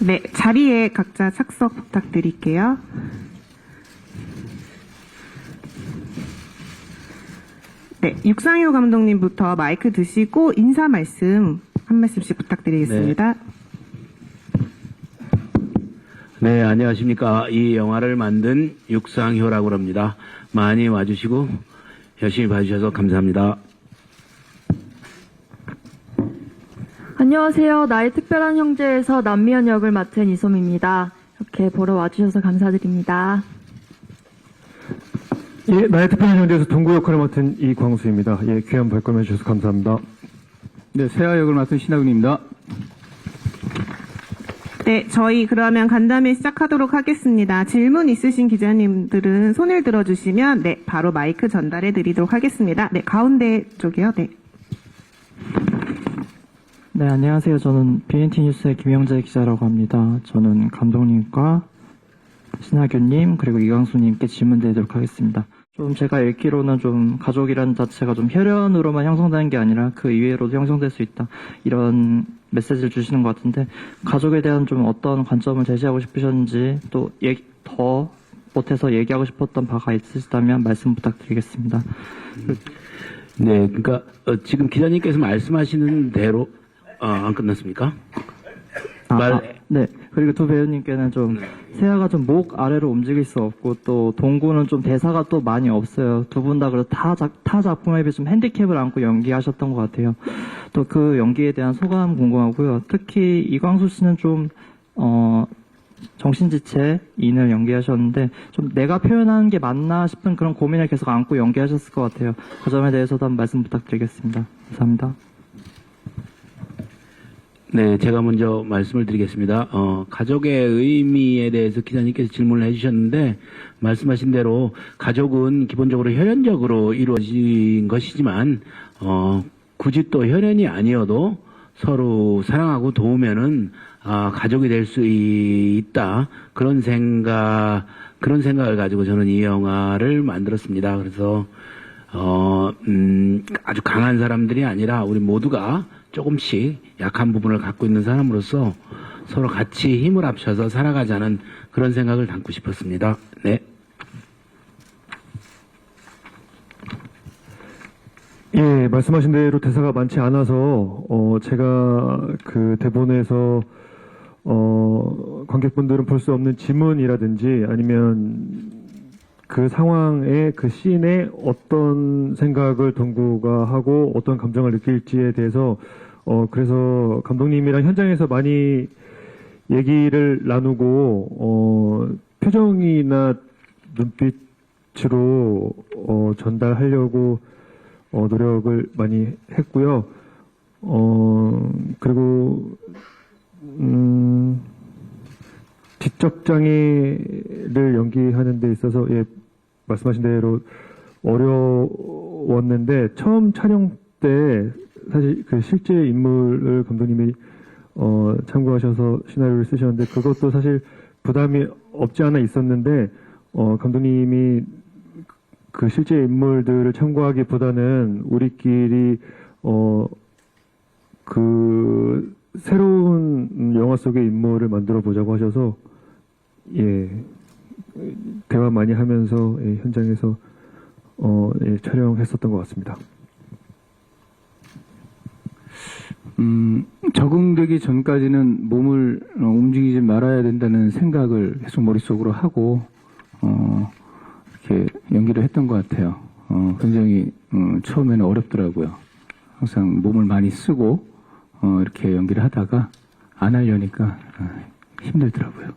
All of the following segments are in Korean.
네, 자리에 각자 착석 부탁드릴게요. 네, 육상효 감독님부터 마이크 드시고 인사 말씀 한 말씀씩 부탁드리겠습니다. 네, 안녕하십니까. 이 영화를 만든 육상효라고 합니다. 많이 와주시고 열심히 봐주셔서 감사합니다. 안녕하세요. 나의 특별한 형제에서 남미연 역을 맡은 이솜입니다. 이렇게 보러 와주셔서 감사드립니다. 예, 나의 특별한 형제에서 동구 역할을 맡은 이광수입니다. 예, 귀한 발걸음 해주셔서 감사합니다. 네, 세아 역을 맡은 신하균입니다. 네, 저희 그러면 간담회 시작하도록 하겠습니다. 질문 있으신 기자님들은 손을 들어주시면 네, 바로 마이크 전달해 드리도록 하겠습니다. 네, 가운데 쪽이요. 네. 네, 안녕하세요. 저는 BNT 뉴스의 김영재 기자라고 합니다. 저는 감독님과 신하균님 그리고 이광수님께 질문 드리도록 하겠습니다. 좀 제가 읽기로는 좀 가족이라는 자체가 좀 혈연으로만 형성되는 게 아니라 그 이외로도 형성될 수 있다. 이런 메시지를 주시는 것 같은데 가족에 대한 좀 어떤 관점을 제시하고 싶으셨는지 또 더 못해서 얘기하고 싶었던 바가 있으시다면 말씀 부탁드리겠습니다. 네, 그러니까 지금 기자님께서 말씀하시는 대로 안 끝났습니까? 네. 그리고 두 배우님께는 좀 세아가 좀 목 아래로 움직일 수 없고 또 동구는 좀 대사가 또 많이 없어요. 두 분 다 그래서 타 작품에 비해 좀 핸디캡을 안고 연기하셨던 것 같아요. 또 그 연기에 대한 소감 궁금하고요. 특히 이광수 씨는 좀 정신지체인을 연기하셨는데 좀 내가 표현하는 게 맞나 싶은 그런 고민을 계속 안고 연기하셨을 것 같아요. 그 점에 대해서도 한 말씀 부탁드리겠습니다. 감사합니다. 네, 제가 먼저 말씀을 드리겠습니다. 가족의 의미에 대해서 기자님께서 질문을 해주셨는데 말씀하신 대로 가족은 기본적으로 혈연적으로 이루어진 것이지만 굳이 또 혈연이 아니어도 서로 사랑하고 도우면은 가족이 될 수 있다. 그런 생각을 가지고 저는 이 영화를 만들었습니다. 그래서 아주 강한 사람들이 아니라 우리 모두가 조금씩 약한 부분을 갖고 있는 사람으로서 서로 같이 힘을 합쳐서 살아가자는 그런 생각을 담고 싶었습니다. 네. 예, 말씀하신 대로 대사가 많지 않아서 제가 그 대본에서 관객분들은 볼 수 없는 지문이라든지 아니면 그 상황에 그 씬에 어떤 생각을 동구가 하고 어떤 감정을 느낄지에 대해서 그래서 감독님이랑 현장에서 많이 얘기를 나누고 표정이나 눈빛으로 전달하려고 노력을 많이 했고요. 그리고 지적 장애를 연기하는 데 있어서 예, 말씀하신 대로 어려웠는데 처음 촬영 때 사실 그 실제 인물을 감독님이 참고하셔서 시나리오를 쓰셨는데 그것도 사실 부담이 없지 않아 있었는데 감독님이 그 실제 인물들을 참고하기보다는 우리끼리 그 새로운 영화 속의 인물을 만들어 보자고 하셔서 예 대화 많이 하면서 예, 현장에서 예, 촬영했었던 것 같습니다. 적응되기 전까지는 몸을 움직이지 말아야 된다는 생각을 계속 머릿속으로 하고 이렇게 연기를 했던 것 같아요. 굉장히 처음에는 어렵더라고요. 항상 몸을 많이 쓰고 이렇게 연기를 하다가 안 하려니까 힘들더라고요.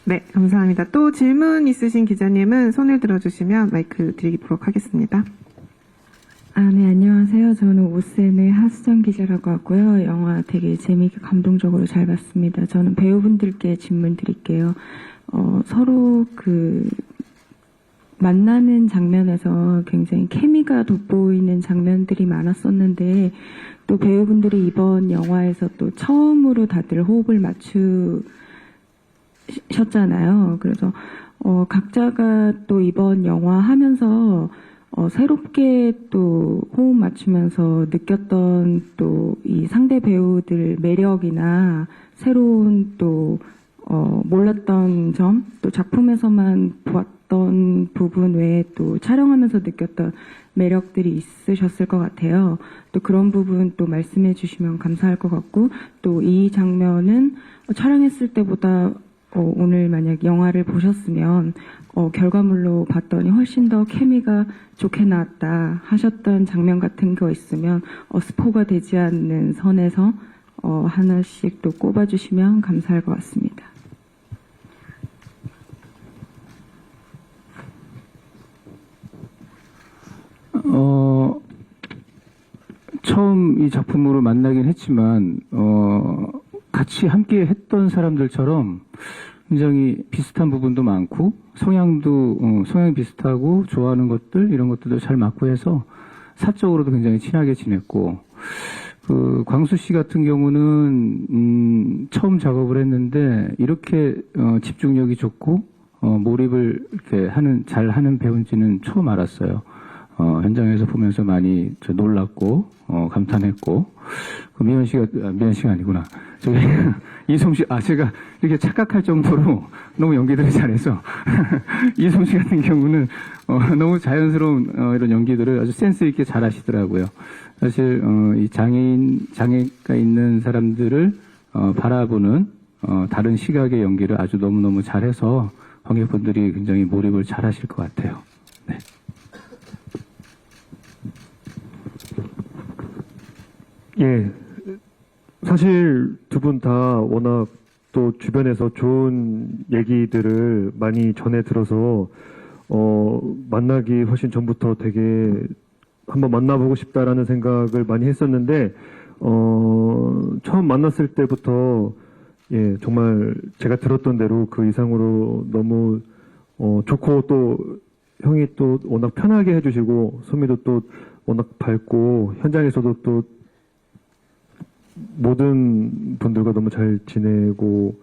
네, 감사합니다. 또 질문 있으신 기자님은 손을 들어주시면 마이크 드리도록 하겠습니다. 네, 안녕하세요. 저는 오센의 하수정 기자라고 하고요. 영화 되게 재미있게 감동적으로 잘 봤습니다. 저는 배우분들께 질문 드릴게요. 서로 만나는 장면에서 굉장히 케미가 돋보이는 장면들이 많았었는데 또 배우분들이 이번 영화에서 또 처음으로 다들 호흡을 맞추셨잖아요. 그래서 각자가 또 이번 영화 하면서 새롭게 또 호흡 맞추면서 느꼈던 또 이 상대 배우들 매력이나 새로운 또 몰랐던 점, 또 작품에서만 보았던 부분 외에 또 촬영하면서 느꼈던 매력들이 있으셨을 것 같아요. 또 그런 부분 또 말씀해 주시면 감사할 것 같고, 또 이 장면은 촬영했을 때보다 오늘 만약 영화를 보셨으면 결과물로 봤더니 훨씬 더 케미가 좋게 나왔다 하셨던 장면 같은 거 있으면 스포가 되지 않는 선에서 하나씩 또 꼽아주시면 감사할 것 같습니다. 처음 이 작품으로 만나긴 했지만, 같이 함께 했던 사람들처럼 굉장히 비슷한 부분도 많고, 성향이 비슷하고, 좋아하는 것들, 이런 것들도 잘 맞고 해서, 사적으로도 굉장히 친하게 지냈고, 광수 씨 같은 경우는, 처음 작업을 했는데, 이렇게, 집중력이 좋고, 몰입을 이렇게 잘 하는 배우인지는 처음 알았어요. 현장에서 보면서 많이 놀랐고, 감탄했고, 미연 씨가 아니구나. 저기, 이솜 씨, 제가 이렇게 착각할 정도로 너무 연기들을 잘해서, 이솜 씨 같은 경우는, 너무 자연스러운, 이런 연기들을 아주 센스있게 잘 하시더라고요. 사실, 이 장애가 있는 사람들을, 바라보는, 다른 시각의 연기를 아주 너무너무 잘해서, 관객분들이 굉장히 몰입을 잘 하실 것 같아요. 네. 예, 사실 두 분 다 워낙 또 주변에서 좋은 얘기들을 많이 전해 들어서 만나기 훨씬 전부터 되게 한번 만나보고 싶다라는 생각을 많이 했었는데 처음 만났을 때부터 예, 정말 제가 들었던 대로 그 이상으로 너무 좋고 또 형이 또 워낙 편하게 해주시고 소미도 또 워낙 밝고 현장에서도 또 모든 분들과 너무 잘 지내고,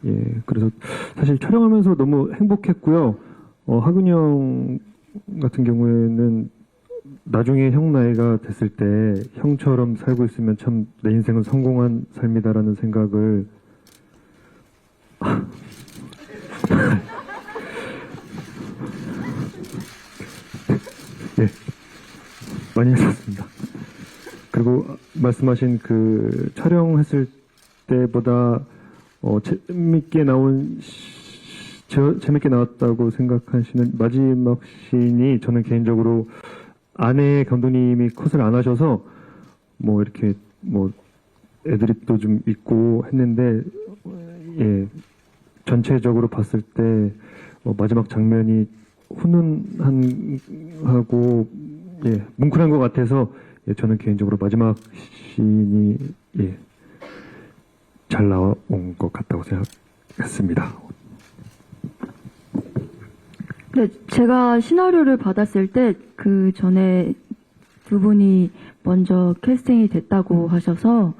예, 그래서 사실 촬영하면서 너무 행복했고요. 하근이 형 같은 경우에는 나중에 형 나이가 됐을 때 형처럼 살고 있으면 참 내 인생은 성공한 삶이다라는 생각을 예, 많이 했었습니다. 그리고 말씀하신 그 촬영했을 때보다 재밌게 나왔다고 생각하시는 마지막 씬이 저는 개인적으로 아내 감독님이 컷을 안 하셔서 뭐 이렇게 뭐 애드립도 좀 있고 했는데 예, 전체적으로 봤을 때 마지막 장면이 훈훈하고 예, 뭉클한 것 같아서 예, 저는 개인적으로 마지막 씬이 예, 잘 나온 것 같다고 생각했습니다. 네, 제가 시나리오를 받았을 때 그 전에 두 분이 먼저 캐스팅이 됐다고 하셔서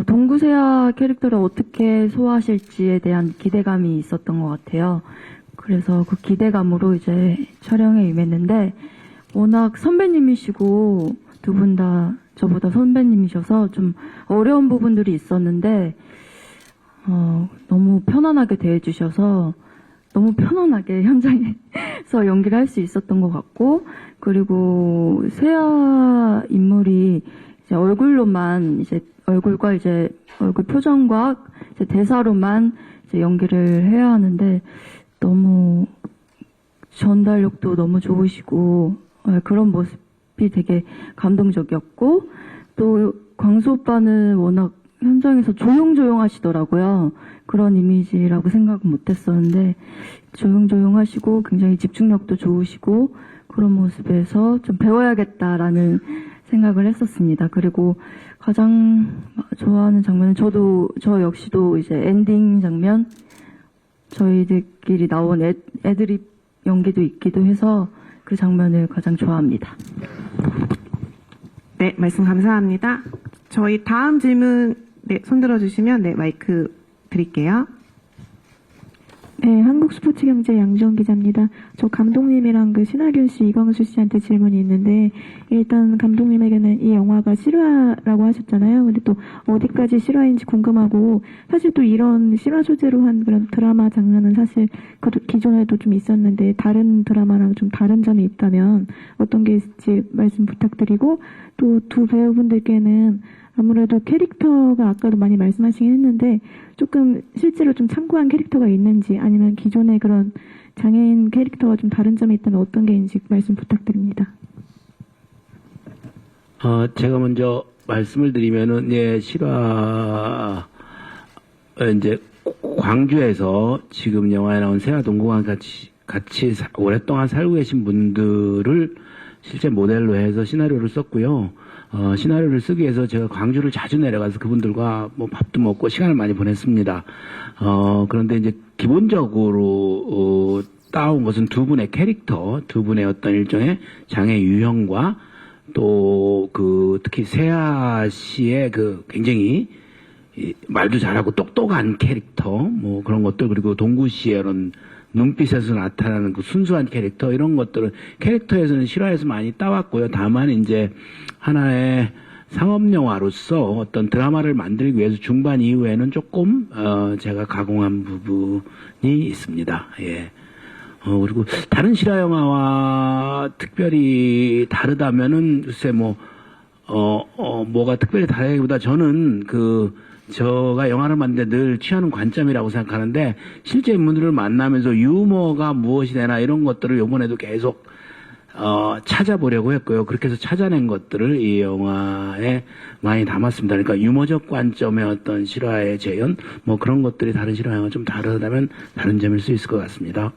동구세아 캐릭터를 어떻게 소화하실지에 대한 기대감이 있었던 것 같아요. 그래서 그 기대감으로 이제 촬영에 임했는데 워낙 선배님이시고 두 분 다 저보다 선배님이셔서 좀 어려운 부분들이 있었는데 너무 편안하게 대해주셔서 너무 편안하게 현장에서 연기를 할 수 있었던 것 같고, 그리고 세아 인물이 이제 얼굴로만 이제 얼굴과 이제 얼굴 표정과 이제 대사로만 이제 연기를 해야 하는데 너무 전달력도 너무 좋으시고 그런 모습이 되게 감동적이었고, 또 광수 오빠는 워낙 현장에서 조용조용 하시더라고요. 그런 이미지라고 생각은 못했었는데 조용조용 하시고 굉장히 집중력도 좋으시고 그런 모습에서 좀 배워야겠다라는 생각을 했었습니다. 그리고 가장 좋아하는 장면은 저 역시도 이제 엔딩 장면, 저희들끼리 나온 애드립 연기도 있기도 해서 그 장면을 가장 좋아합니다. 네, 말씀 감사합니다. 저희 다음 질문, 네, 손 들어주시면, 네, 마이크 드릴게요. 네, 한국스포츠경제 양지원 기자입니다. 저 감독님이랑 그 신하균 씨, 이광수 씨한테 질문이 있는데, 일단 감독님에게는 이 영화가 실화라고 하셨잖아요. 근데 또 어디까지 실화인지 궁금하고, 사실 또 이런 실화 소재로 한 그런 드라마 장르는 사실 기존에도 좀 있었는데, 다른 드라마랑 좀 다른 점이 있다면 어떤 게 있을지 말씀 부탁드리고, 또 두 배우분들께는 아무래도 캐릭터가 아까도 많이 말씀하시긴 했는데 조금 실제로 좀 참고한 캐릭터가 있는지 아니면 기존의 그런 장애인 캐릭터와 좀 다른 점이 있다면 어떤 게 있는지 말씀 부탁드립니다. 제가 먼저 말씀을 드리면은, 예, 실화, 이제, 광주에서 지금 영화에 나온 세아동공과 같이 오랫동안 살고 계신 분들을 실제 모델로 해서 시나리오를 썼고요. 시나리오를 쓰기 위해서 제가 광주를 자주 내려가서 그분들과 뭐 밥도 먹고 시간을 많이 보냈습니다. 그런데 이제 기본적으로, 따온 것은 두 분의 캐릭터, 두 분의 어떤 일종의 장애 유형과 또 특히 세아 씨의 굉장히 말도 잘하고 똑똑한 캐릭터, 뭐 그런 것들, 그리고 동구 씨의 이런 눈빛에서 나타나는 그 순수한 캐릭터, 이런 것들은 캐릭터에서는 실화에서 많이 따왔고요. 다만 이제 하나의 상업영화로서 어떤 드라마를 만들기 위해서 중반 이후에는 조금 제가 가공한 부분이 있습니다. 예. 그리고 다른 실화 영화와 특별히 다르다면은 글쎄 뭐가 특별히 다르기보다 저는 제가 영화를 만들 때 늘 취하는 관점이라고 생각하는데, 실제 인물들을 만나면서 유머가 무엇이 되나 이런 것들을 이번에도 계속 찾아보려고 했고요. 그렇게 해서 찾아낸 것들을 이 영화에 많이 담았습니다. 그러니까 유머적 관점의 어떤 실화의 재현, 뭐 그런 것들이 다른 실화 영화가 좀 다르다면 다른 점일 수 있을 것 같습니다.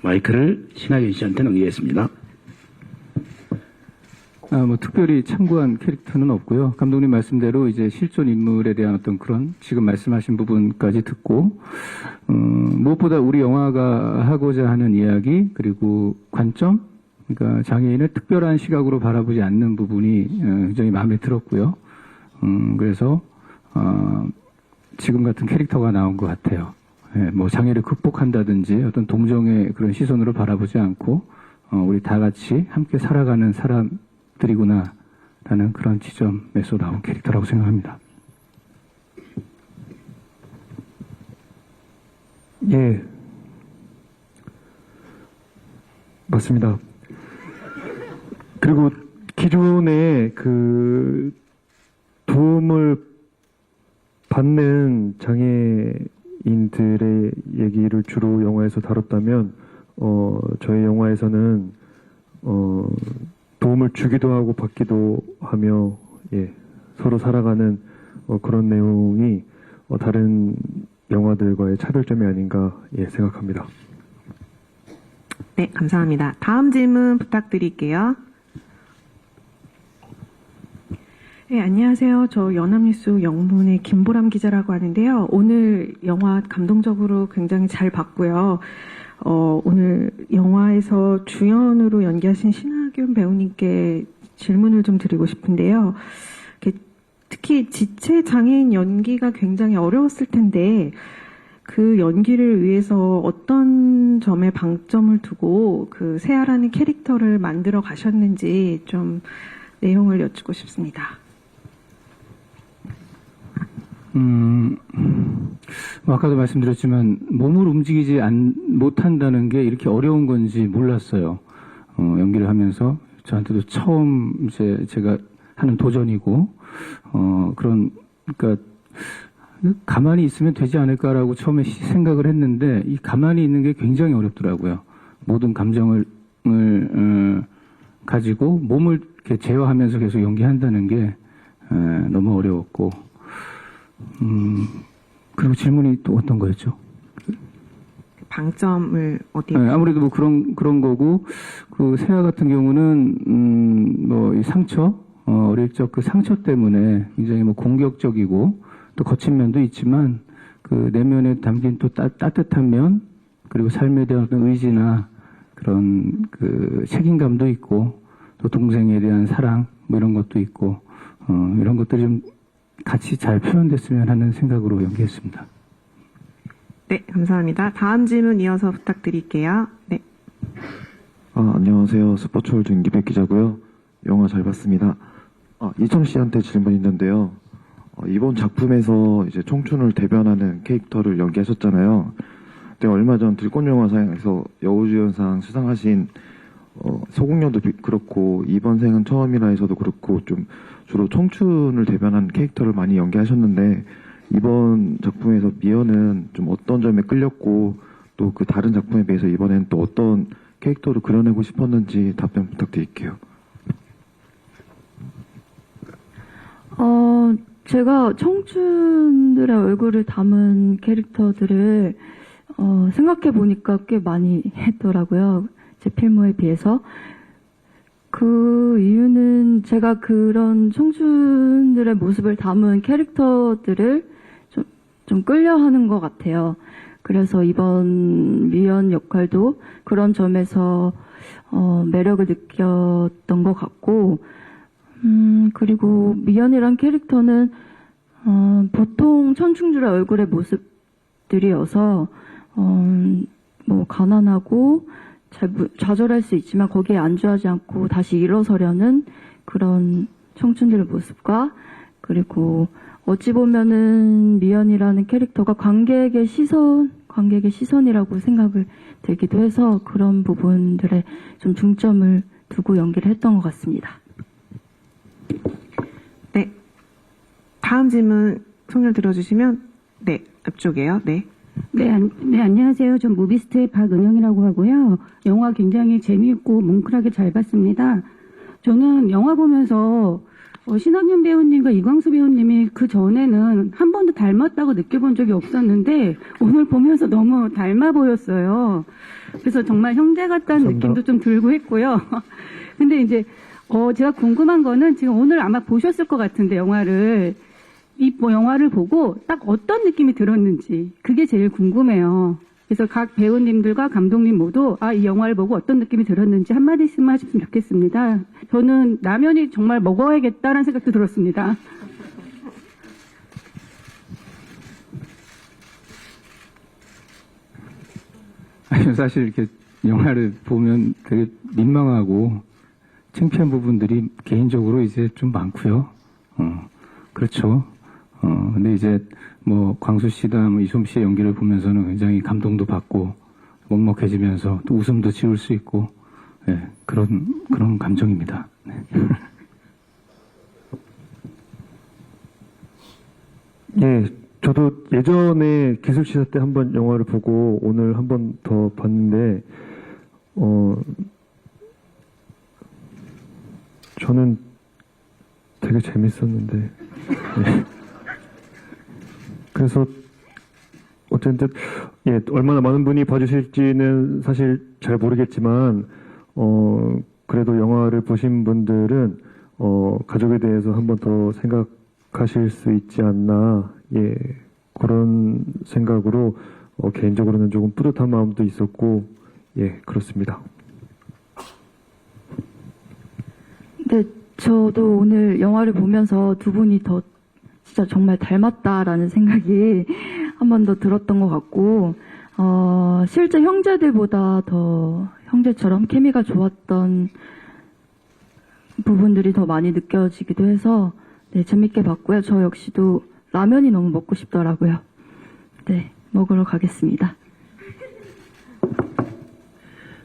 마이크를 신하균 씨한테 넘기겠습니다. 뭐 특별히 참고한 캐릭터는 없고요. 감독님 말씀대로 이제 실존 인물에 대한 어떤 그런 지금 말씀하신 부분까지 듣고, 무엇보다 우리 영화가 하고자 하는 이야기, 그리고 관점, 그러니까 장애인을 특별한 시각으로 바라보지 않는 부분이 굉장히 마음에 들었고요. 그래서 지금 같은 캐릭터가 나온 것 같아요. 예, 뭐 장애를 극복한다든지 어떤 동정의 그런 시선으로 바라보지 않고 우리 다 같이 함께 살아가는 사람들이구나 라는 그런 지점에서 나온 캐릭터라고 생각합니다. 예, 맞습니다. 그리고 기존에 도움을 받는 장애인들의 얘기를 주로 영화에서 다뤘다면, 저희 영화에서는 도움을 주기도 하고 받기도 하며, 예, 서로 살아가는 그런 내용이 다른 영화들과의 차별점이 아닌가, 예, 생각합니다. 네, 감사합니다. 다음 질문 부탁드릴게요. 네, 안녕하세요. 저 연합뉴스 영문의 김보람 기자라고 하는데요. 오늘 영화 감동적으로 굉장히 잘 봤고요. 오늘 영화에서 주연으로 연기하신 신하균 배우님께 질문을 좀 드리고 싶은데요. 특히 지체 장애인 연기가 굉장히 어려웠을 텐데 그 연기를 위해서 어떤 점에 방점을 두고 그 세아라는 캐릭터를 만들어 가셨는지 좀 내용을 여쭙고 싶습니다. 아까도 말씀드렸지만 몸을 움직이지 못한다는 게 이렇게 어려운 건지 몰랐어요. 연기를 하면서 저한테도 처음 이제 제가 하는 도전이고, 그러니까 가만히 있으면 되지 않을까라고 처음에 생각을 했는데 이 가만히 있는 게 굉장히 어렵더라고요. 모든 감정을 가지고 몸을 이렇게 제어하면서 계속 연기한다는 게 너무 어려웠고, 그리고 질문이 또 어떤 거였죠? 방점을 어디? 네, 아무래도 뭐 그런 거고, 그 세아 같은 경우는 뭐 이 상처, 어릴 적 그 상처 때문에 굉장히 뭐 공격적이고 또 거친 면도 있지만 그 내면에 담긴 또 따뜻한 면, 그리고 삶에 대한 어떤 의지나 그런 그 책임감도 있고 또 동생에 대한 사랑 뭐 이런 것도 있고, 이런 것들이 좀 같이 잘 표현됐으면 하는 생각으로 연기했습니다. 네, 감사합니다. 다음 질문 이어서 부탁드릴게요. 네. 안녕하세요. 스포츠홀드 임기백 기자고요. 영화 잘 봤습니다. 이철 씨한테 질문 있는데요. 이번 작품에서 이제 청춘을 대변하는 캐릭터를 연기하셨잖아요. 근데 얼마 전 들꽃영화상에서 여우주연상 수상하신 소공녀도 그렇고 이번 생은 처음이라 해서도 그렇고 좀 주로 청춘을 대변하는 캐릭터를 많이 연기하셨는데 이번 작품에서 미연은 좀 어떤 점에 끌렸고 또 그 다른 작품에 비해서 이번엔 또 어떤 캐릭터를 그려내고 싶었는지 답변 부탁드릴게요. 제가 청춘들의 얼굴을 담은 캐릭터들을 생각해 보니까 꽤 많이 했더라고요. 제 필모에 비해서. 그 이유는 제가 그런 청춘들의 모습을 담은 캐릭터들을 좀 끌려하는 것 같아요. 그래서 이번 미연 역할도 그런 점에서 매력을 느꼈던 것 같고, 그리고 미연이란 캐릭터는 보통 청춘들의 얼굴의 모습들이어서 뭐 가난하고 좌절할 수 있지만 거기에 안주하지 않고 다시 일어서려는 그런 청춘들의 모습과, 그리고 어찌 보면은 미연이라는 캐릭터가 관객의 시선이라고 생각을 들기도 해서 그런 부분들에 좀 중점을 두고 연기를 했던 것 같습니다. 네. 다음 질문 손을 들어주시면, 네, 앞쪽에요. 네. 네, 안녕하세요. 전 무비스트의 박은영이라고 하고요. 영화 굉장히 재미있고 뭉클하게 잘 봤습니다. 저는 영화 보면서 신학년 배우님과 이광수 배우님이 그 전에는 한 번도 닮았다고 느껴본 적이 없었는데 오늘 보면서 너무 닮아 보였어요. 그래서 정말 형제 같다는 느낌도 좀 들고 했고요. 근데 이제 제가 궁금한 거는 지금 오늘 아마 보셨을 것 같은데 영화를 영화를 보고 딱 어떤 느낌이 들었는지 그게 제일 궁금해요. 그래서 각 배우님들과 감독님 모두 이 영화를 보고 어떤 느낌이 들었는지 한마디씩만 하셨으면 좋겠습니다. 저는 라면이 정말 먹어야겠다라는 생각도 들었습니다. 사실 이렇게 영화를 보면 되게 민망하고 창피한 부분들이 개인적으로 이제 좀 많고요. 그렇죠. 근데 이제 뭐 광수 씨다 뭐 이솜 씨의 연기를 보면서는 굉장히 감동도 받고 먹먹해지면서 또 웃음도 지울 수 있고, 네, 그런 감정입니다. 네. 예, 저도 예전에 기술시사 때 한번 영화를 보고 오늘 한 번 더 봤는데, 저는 되게 재밌었는데, 예. 그래서 어쨌든 예, 얼마나 많은 분이 봐주실지는 사실 잘 모르겠지만 그래도 영화를 보신 분들은 가족에 대해서 한 번 더 생각하실 수 있지 않나, 예, 그런 생각으로 개인적으로는 조금 뿌듯한 마음도 있었고, 예, 그렇습니다. 네, 저도 오늘 영화를 보면서 두 분이 더 진짜 정말 닮았다라는 생각이 한 번 더 들었던 것 같고, 실제 형제들보다 더 형제처럼 케미가 좋았던 부분들이 더 많이 느껴지기도 해서, 네, 재밌게 봤고요. 저 역시도 라면이 너무 먹고 싶더라고요. 네, 먹으러 가겠습니다.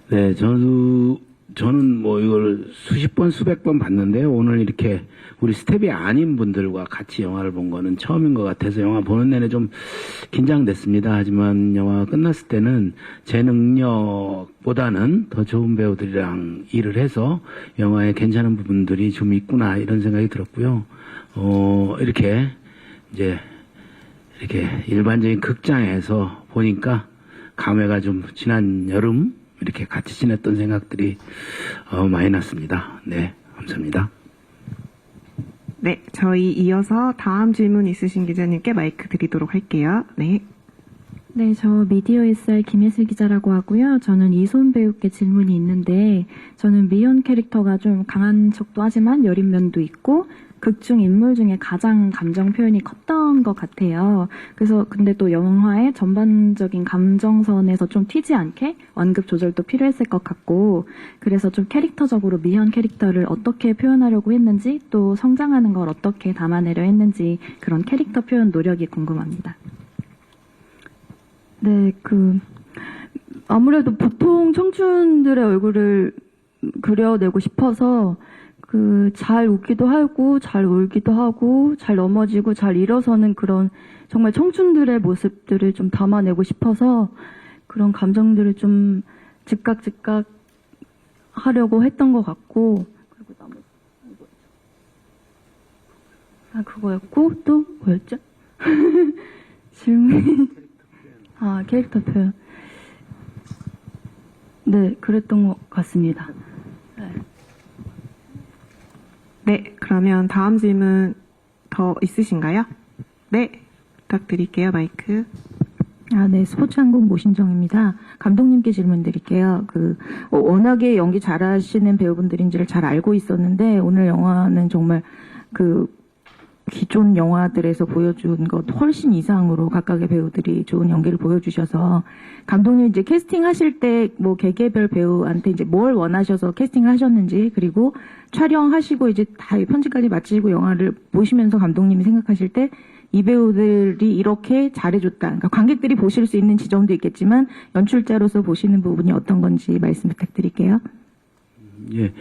네, 저는 뭐 이걸 수십 번, 수백 번 봤는데요. 오늘 이렇게 우리 스텝이 아닌 분들과 같이 영화를 본 거는 처음인 것 같아서 영화 보는 내내 좀 긴장됐습니다. 하지만 영화 끝났을 때는 제 능력보다는 더 좋은 배우들이랑 일을 해서 영화에 괜찮은 부분들이 좀 있구나, 이런 생각이 들었고요. 이렇게 일반적인 극장에서 보니까 감회가 좀 지난 여름 이렇게 같이 지냈던 생각들이 많이 났습니다. 네, 감사합니다. 네, 저희 이어서 다음 질문 있으신 기자님께 마이크 드리도록 할게요. 네. 네, 저 미디어 SR 김혜슬 기자라고 하고요. 저는 이솜 배우께 질문이 있는데, 저는 미연 캐릭터가 좀 강한 척도 하지만 여린 면도 있고, 극중 인물 중에 가장 감정 표현이 컸던 것 같아요. 그래서 근데 또 영화의 전반적인 감정선에서 좀 튀지 않게 완급 조절도 필요했을 것 같고, 그래서 좀 캐릭터적으로 미현 캐릭터를 어떻게 표현하려고 했는지, 또 성장하는 걸 어떻게 담아내려 했는지, 그런 캐릭터 표현 노력이 궁금합니다. 네, 아무래도 보통 청춘들의 얼굴을 그려내고 싶어서 잘 웃기도 하고 잘 울기도 하고 잘 넘어지고 잘 일어서는 그런 정말 청춘들의 모습들을 좀 담아내고 싶어서 그런 감정들을 좀 즉각 하려고 했던 것 같고, 그리고 나머지 그거였고, 또 뭐였죠? 질문. 캐릭터 표현. 네, 그랬던 것 같습니다. 네, 그러면 다음 질문 더 있으신가요? 네, 부탁드릴게요. 마이크. 네, 스포츠한국 모신정입니다. 감독님께 질문 드릴게요. 워낙에 연기 잘하시는 배우분들인지를 잘 알고 있었는데, 오늘 영화는 정말 기존 영화들에서 보여준 것 훨씬 이상으로 각각의 배우들이 좋은 연기를 보여주셔서, 감독님 이제 캐스팅 하실 때 개개별 배우한테 이제 뭘 원하셔서 캐스팅을 하셨는지, 그리고 촬영하시고 이제 다 편집까지 마치고 영화를 보시면서 감독님이 생각하실 때 이 배우들이 이렇게 잘해줬다. 그러니까 관객들이 보실 수 있는 지점도 있겠지만 연출자로서 보시는 부분이 어떤 건지 말씀 부탁드릴게요. 예,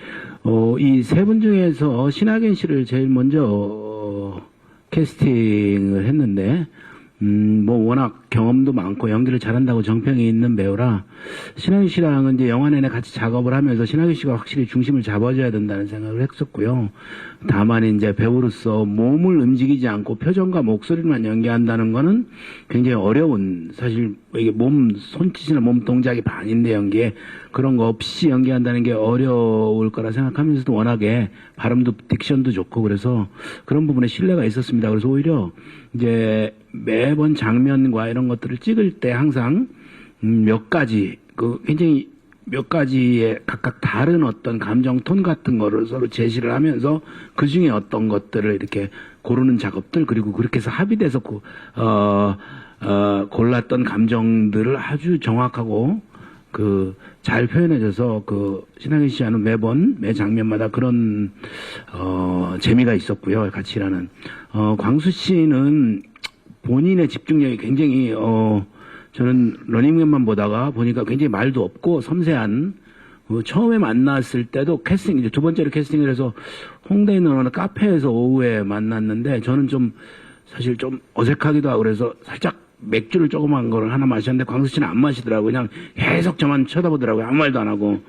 이 세 분 중에서 신하균 씨를 제일 먼저 캐스팅을 했는데, 워낙 경험도 많고 연기를 잘한다고 정평이 있는 배우라 신하균 씨랑은 이제 영화 내내 같이 작업을 하면서 신하균 씨가 확실히 중심을 잡아줘야 된다는 생각을 했었고요. 다만 이제 배우로서 몸을 움직이지 않고 표정과 목소리만 연기한다는 거는 굉장히 어려운, 사실 이게 손짓이나 몸 동작이 반인데 연기에 그런 거 없이 연기한다는 게 어려울 거라 생각하면서도 워낙에 발음도 딕션도 좋고 그래서 그런 부분에 신뢰가 있었습니다. 그래서 오히려 이제 매번 장면과 이런 것들을 찍을 때 항상 몇 가지 굉장히 몇 가지의 각각 다른 어떤 감정 톤 같은 거를 서로 제시를 하면서 그 중에 어떤 것들을 이렇게 고르는 작업들, 그리고 그렇게 해서 합의돼서 골랐던 감정들을 아주 정확하고 잘 표현해줘서 신하균 씨와는 매번 매 장면마다 그런 재미가 있었고요. 같이 일하는 광수 씨는 본인의 집중력이 굉장히 저는 러닝맨만 보다가 보니까 굉장히 말도 없고 섬세한, 처음에 만났을 때도 캐스팅, 이제 두 번째로 캐스팅을 해서 홍대에 있는 어느 카페에서 오후에 만났는데 저는 사실 좀 어색하기도 하고 그래서 살짝 맥주를 조그만 거를 하나 마셨는데 광수 씨는 안 마시더라고요. 그냥 계속 저만 쳐다보더라고요. 아무 말도 안 하고.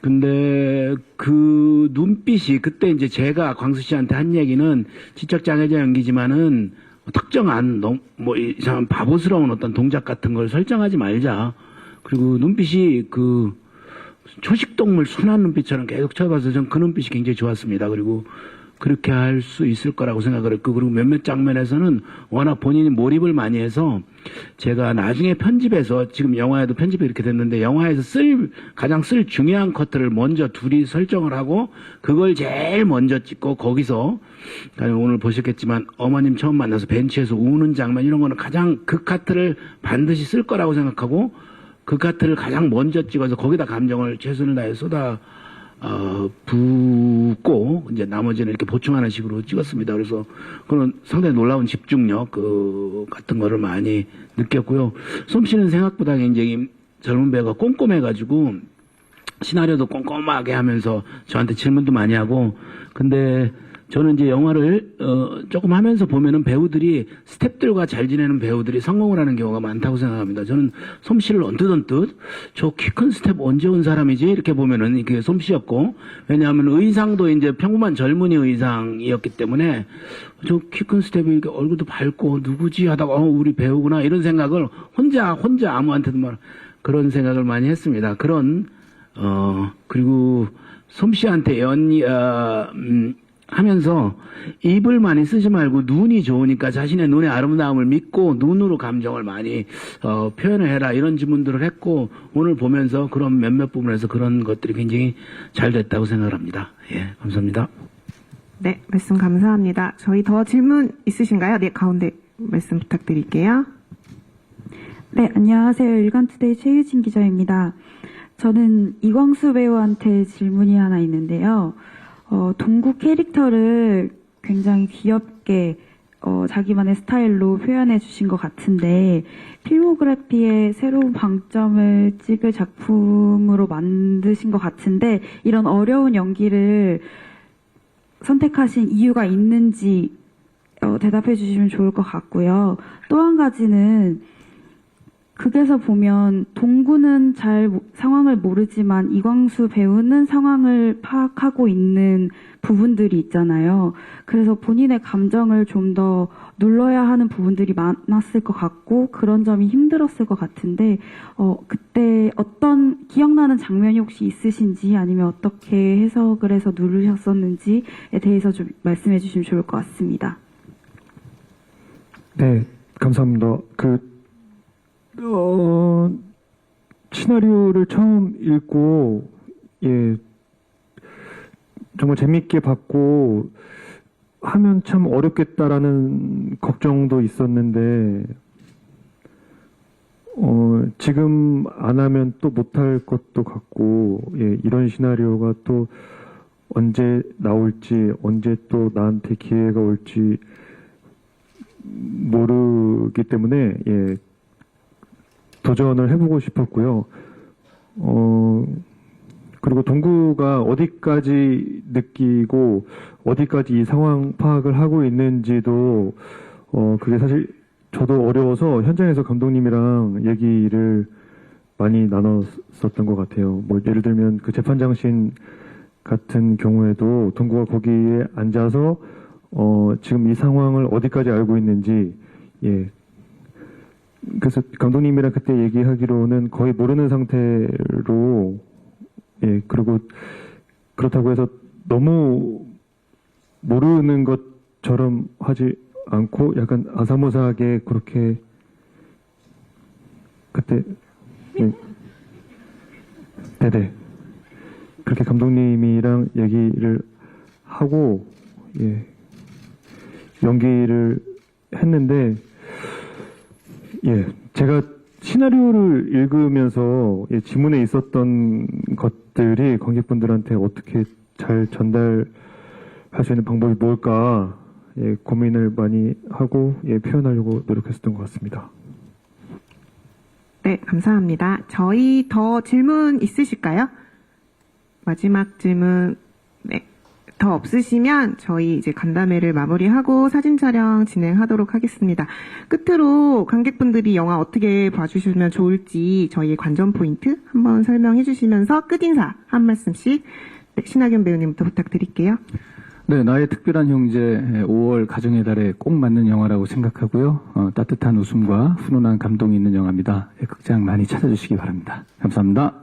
근데 그 눈빛이, 그때 이제 제가 광수 씨한테 한 얘기는 지적장애자 연기지만은 특정한 이상한 바보스러운 어떤 동작 같은 걸 설정하지 말자. 그리고 눈빛이 초식동물 순한 눈빛처럼 계속 쳐다봐서 전 그 눈빛이 굉장히 좋았습니다. 그리고 그렇게 할 수 있을 거라고 생각을 했고, 그리고 몇몇 장면에서는 워낙 본인이 몰입을 많이 해서 제가 나중에 편집해서, 지금 영화에도 편집이 이렇게 됐는데, 영화에서 가장 쓸 중요한 커트를 먼저 둘이 설정을 하고 그걸 제일 먼저 찍고, 거기서 오늘 보셨겠지만 어머님 처음 만나서 벤치에서 우는 장면, 이런 거는 가장 그 카트를 반드시 쓸 거라고 생각하고 그 카트를 가장 먼저 찍어서 거기다 감정을 최선을 다해 붓고 이제 나머지는 이렇게 보충하는 식으로 찍었습니다. 그래서 그런 상당히 놀라운 집중력 같은 거를 많이 느꼈고요. 솜씨는 생각보다 굉장히 젊은 배우가 꼼꼼해가지고 시나리오도 꼼꼼하게 하면서 저한테 질문도 많이 하고, 근데 저는 이제 영화를 조금 하면서 보면은 배우들이, 스태프들과 잘 지내는 배우들이 성공을 하는 경우가 많다고 생각합니다. 저는 솜씨를 언뜻 저 키 큰 스태프 언제 온 사람이지? 이렇게 보면은 이게 솜씨였고, 왜냐하면 의상도 이제 평범한 젊은이 의상이었기 때문에 저 키 큰 스태프 이렇게 얼굴도 밝고 누구지 하다가 우리 배우구나 이런 생각을 혼자 아무한테도 그런 생각을 많이 했습니다. 그리고 솜씨한테 하면서 입을 많이 쓰지 말고 눈이 좋으니까 자신의 눈의 아름다움을 믿고 눈으로 감정을 많이 표현을 해라, 이런 질문들을 했고, 오늘 보면서 그런 몇몇 부분에서 그런 것들이 굉장히 잘 됐다고 생각을 합니다. 예, 감사합니다. 네, 말씀 감사합니다. 저희 더 질문 있으신가요? 네, 가운데 말씀 부탁드릴게요. 네, 안녕하세요. 일간투데이 최유진 기자입니다. 저는 이광수 배우한테 질문이 하나 있는데요. 동구 캐릭터를 굉장히 귀엽게 자기만의 스타일로 표현해 주신 것 같은데 필모그래피에 새로운 방점을 찍을 작품으로 만드신 것 같은데 이런 어려운 연기를 선택하신 이유가 있는지 대답해 주시면 좋을 것 같고요. 또 한 가지는 극에서 보면 동구는 잘 상황을 모르지만 이광수 배우는 상황을 파악하고 있는 부분들이 있잖아요. 그래서 본인의 감정을 좀 더 눌러야 하는 부분들이 많았을 것 같고 그런 점이 힘들었을 것 같은데 그때 어떤 기억나는 장면이 혹시 있으신지 아니면 어떻게 해석을 해서 누르셨었는지에 대해서 좀 말씀해 주시면 좋을 것 같습니다. 네, 감사합니다. 시나리오를 처음 읽고, 예, 정말 재밌게 봤고, 하면 참 어렵겠다라는 걱정도 있었는데, 지금 안 하면 또 못할 것도 같고, 예, 이런 시나리오가 또 언제 나올지, 언제 또 나한테 기회가 올지 모르기 때문에, 예, 도전을 해보고 싶었고요. 그리고 동구가 어디까지 느끼고 어디까지 이 상황 파악을 하고 있는지도 그게 사실 저도 어려워서 현장에서 감독님이랑 얘기를 많이 나눴었던 것 같아요. 뭐 예를 들면 그 재판장신 같은 경우에도 동구가 거기에 앉아서 지금 이 상황을 어디까지 알고 있는지, 예. 그래서 감독님이랑 그때 얘기하기로는 거의 모르는 상태로, 예, 그리고 그렇다고 해서 너무 모르는 것처럼 하지 않고 약간 아사모사하게 그렇게 그때, 예, 네네. 그렇게 감독님이랑 얘기를 하고, 예, 연기를 했는데, 예, 제가 시나리오를 읽으면서 지문에 있었던 것들이 관객분들한테 어떻게 잘 전달할 수 있는 방법이 뭘까, 예, 고민을 많이 하고, 예, 표현하려고 노력했었던 것 같습니다. 네, 감사합니다. 저희 더 질문 있으실까요? 마지막 질문, 네. 더 없으시면 저희 이제 간담회를 마무리하고 사진 촬영 진행하도록 하겠습니다. 끝으로 관객분들이 영화 어떻게 봐주시면 좋을지 저희의 관전 포인트 한번 설명해 주시면서 끝인사 한 말씀씩, 네, 신하균 배우님부터 부탁드릴게요. 네, 나의 특별한 형제 5월 가정의 달에 꼭 맞는 영화라고 생각하고요. 따뜻한 웃음과 훈훈한 감동이 있는 영화입니다. 극장 많이 찾아주시기 바랍니다. 감사합니다.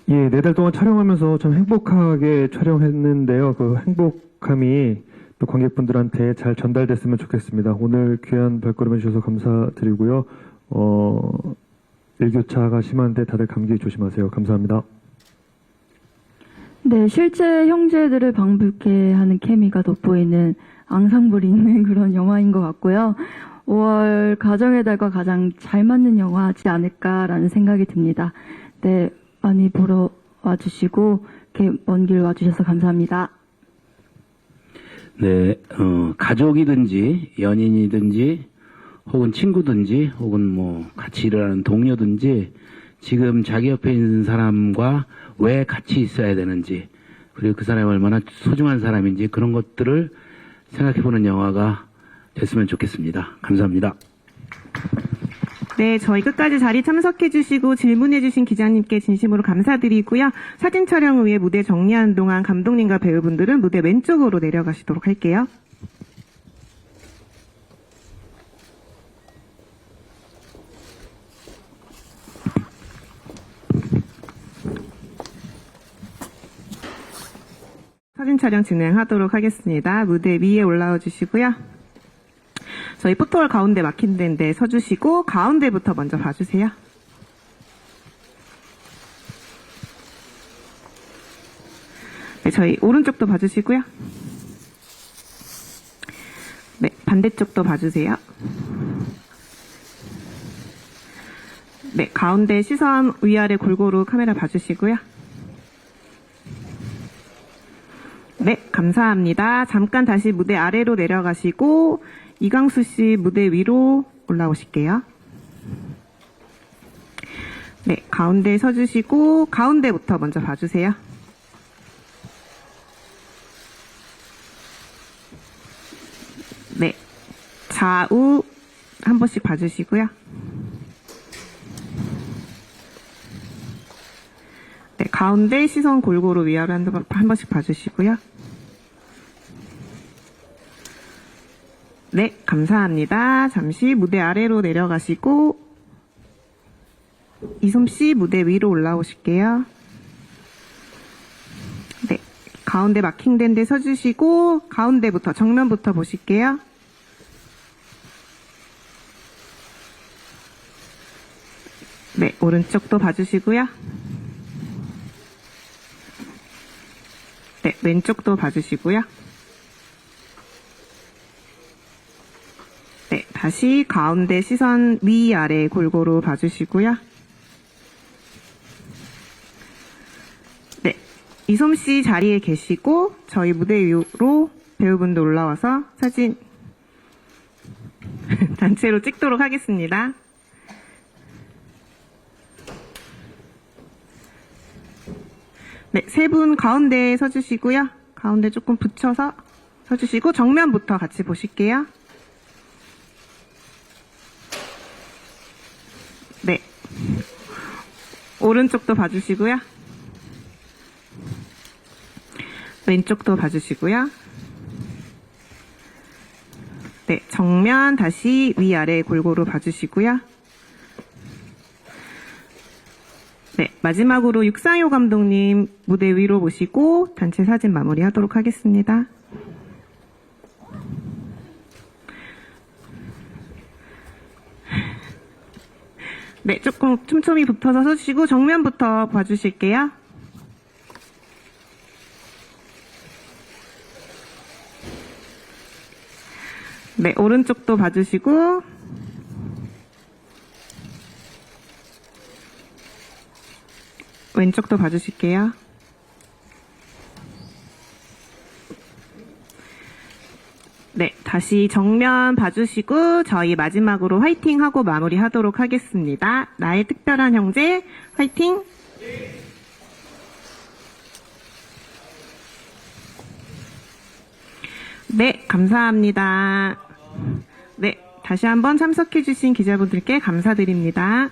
예, 4달 동안 촬영하면서 참 행복하게 촬영했는데요. 그 행복함이 또 관객분들한테 잘 전달됐으면 좋겠습니다. 오늘 귀한 발걸음 해주셔서 감사드리고요. 일교차가 심한데 다들 감기 조심하세요. 감사합니다. 네, 실제 형제들을 방불케 하는 케미가 돋보이는 앙상블이 있는 그런 영화인 것 같고요. 5월 가정의 달과 가장 잘 맞는 영화지 않을까라는 생각이 듭니다. 네, 많이 보러 와주시고 이렇게 먼 길 와주셔서 감사합니다. 네, 가족이든지 연인이든지 혹은 친구든지 혹은 뭐 같이 일하는 동료든지 지금 자기 옆에 있는 사람과 왜 같이 있어야 되는지 그리고 그 사람이 얼마나 소중한 사람인지 그런 것들을 생각해보는 영화가 됐으면 좋겠습니다. 감사합니다. 네, 저희 끝까지 자리 참석해주시고 질문해주신 기자님께 진심으로 감사드리고요. 사진 촬영을 위해 무대 정리하는 동안 감독님과 배우분들은 무대 왼쪽으로 내려가시도록 할게요. 사진 촬영 진행하도록 하겠습니다. 무대 위에 올라와 주시고요. 저희 포토월 가운데 막힌 데인데 서주시고 가운데부터 먼저 봐주세요. 네, 네, 저희 오른쪽도 봐주시고요. 네, 반대쪽도 봐주세요. 네, 가운데 시선 위아래 골고루 카메라 봐주시고요. 네, 감사합니다. 잠깐 다시 무대 아래로 내려가시고 이광수 씨 무대 위로 올라오실게요. 네, 가운데 서주시고 가운데부터 먼저 봐주세요. 네, 좌우 한 번씩 봐주시고요. 네, 가운데 시선 골고루 위아래 한 번씩 봐주시고요. 네, 감사합니다. 잠시 무대 아래로 내려가시고 이솜 씨 무대 위로 올라오실게요. 네, 가운데 마킹된 데 서주시고 가운데부터 정면부터 보실게요. 네, 오른쪽도 봐주시고요. 네, 왼쪽도 봐주시고요. 네, 다시 가운데 시선 위아래 골고루 봐주시고요. 네, 이솜 씨 자리에 계시고 저희 무대 위로 배우분들 올라와서 사진 단체로 찍도록 하겠습니다. 네, 세 분 가운데 서주시고요. 가운데 조금 붙여서 서주시고 정면부터 같이 보실게요. 네, 오른쪽도 봐주시고요. 왼쪽도 봐주시고요. 네, 정면 다시 위아래 골고루 봐주시고요. 네, 마지막으로 육상효 감독님 무대 위로 모시고 단체 사진 마무리하도록 하겠습니다. 네, 조금 촘촘히 붙어서 서주시고 정면부터 봐주실게요. 네, 오른쪽도 봐주시고 왼쪽도 봐주실게요. 네, 다시 정면 봐주시고 저희 마지막으로 화이팅하고 마무리하도록 하겠습니다. 나의 특별한 형제 화이팅! 네, 감사합니다. 네, 다시 한번 참석해주신 기자분들께 감사드립니다.